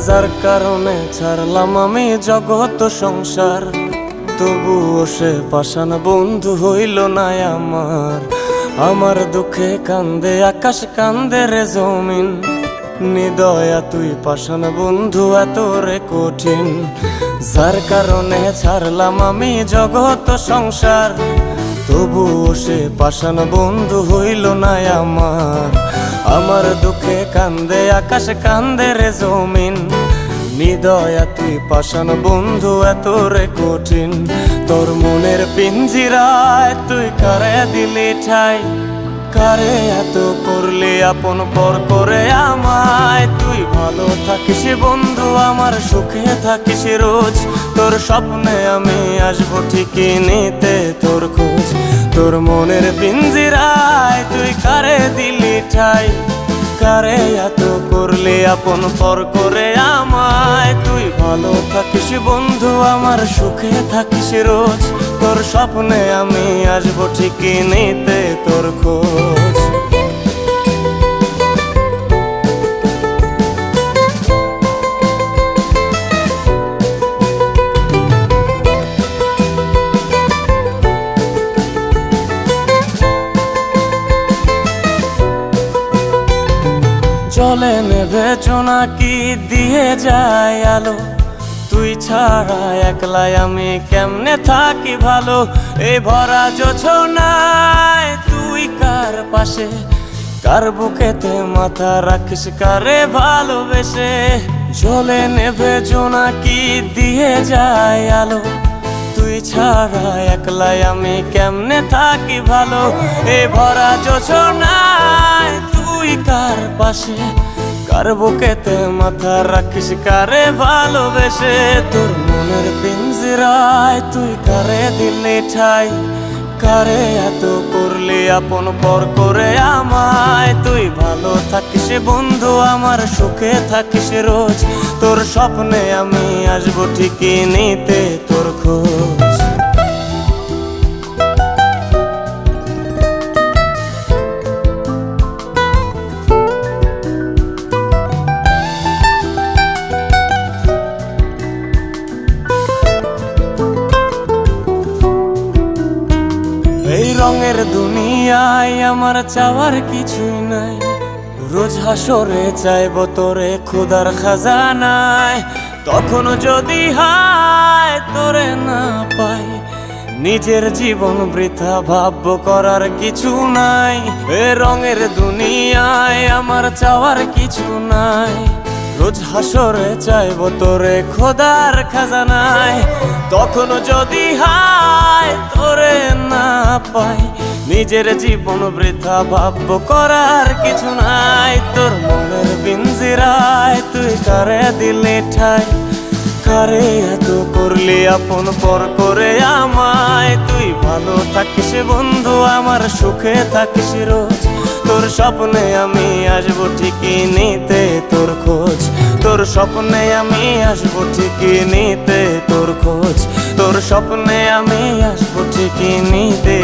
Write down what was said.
যার কারণে ছাড়লাম আমি জগৎ সংসার, তবুও সে পাষাণ বন্ধু হইল না আমার। আমার দুঃখে কান্দে আকাশ, কান্দে রে জমিন, নিদয়া তুই পাষাণ বন্ধু এত রে কঠিন। যার কারণে ছাড়লাম আমি জগৎ সংসার, তবুও সে পাষাণ বন্ধু হইল না আমার। আমার দুঃখে কান্দে আকাশ, কান্দে রে জমিন, নিদয়া তুই পাষাণ বন্ধু এত রে কঠিন। তোর মনের পিঞ্জিরায় তুই কারে দিলি ঠাই, কারে এত করলি আপন পর করে আমায়। তুই ভালো থাকিস বন্ধু আমার, সুখে থাকিস রোজ, তোর স্বপ্নে আমি আসবো ঠিকই নিতে তোর খোঁজ। তোর মনের পিঞ্জিরায় তুই কারে দিলি ঠাই, কারে এত করলি আপন পর করে আমায়। তুই ভালো থাকিস বন্ধু আমার, সুখে থাকিস রোজ, তোর স্বপ্নে আমি আসবো ঠিকই নিতে তোর খোঁজ। জলে নেভে জোনাকি দিয়ে যায় আলো, তুই ছাড়া একলাই আমি কেমনে থাকি ভালো। এই ভরা জোছনায় তুই কার পাশে, কার বুকেতে মাথা রাখিস কারে ভালোবেসে। জলে নেভে জোনাকি দিয়ে যায় আলো, তুই ছাড়া একলাই আমি কেমনে থাকি ভালো। এই ভরা জোছনায় তুই কার পাশে, কার বুকেতে মাথা রাখিস কারে ভালোবেসে। তোর মনের পিঞ্জিরায় তুই কারে দিলি ঠাই, কারে এত করলি আপন পর করে আমায়। তুই ভালো থাকিস বন্ধু আমার, সুখে থাকিস রোজ, তোর স্বপ্নে আমি আসবো ঠিকই নিতে তোর খোঁজ। রঙের দুনিয়ায় আমার চাওয়ার কিছুই নাই, রোজ হাসরে চাইব তোরে খোদার খাজানায়। তখন যদি হায় তোরে না পাই, নিজের জীবন বৃথা ভাবব করার কিছু নাই। এ রঙের দুনিয়ায় আমার চাওয়ার কিছু নাই, রোজ হাসরে চাইব তোরে খোদার খাজানায়। তখন যদি হায় তোরে না পাই, নিজের জীবন বৃথা ভাবব করার কিছু নাই। তোর মনের পিঞ্জিরায় তুই কারে দিলি ঠাই, কারে এত করলি আপন পর করে আমায়। তুই ভালো থাকিস বন্ধু আমার, সুখে থাকিস রোজ, তোর স্বপ্নে আমি আসবো ঠিকই নিতে তোর খোঁজ। তোর স্বপ্নে আমি আসবো ঠিকই নিতে তোর খোঁজ, তোর স্বপ্নে আমি আসবো ঠিকই নিতে।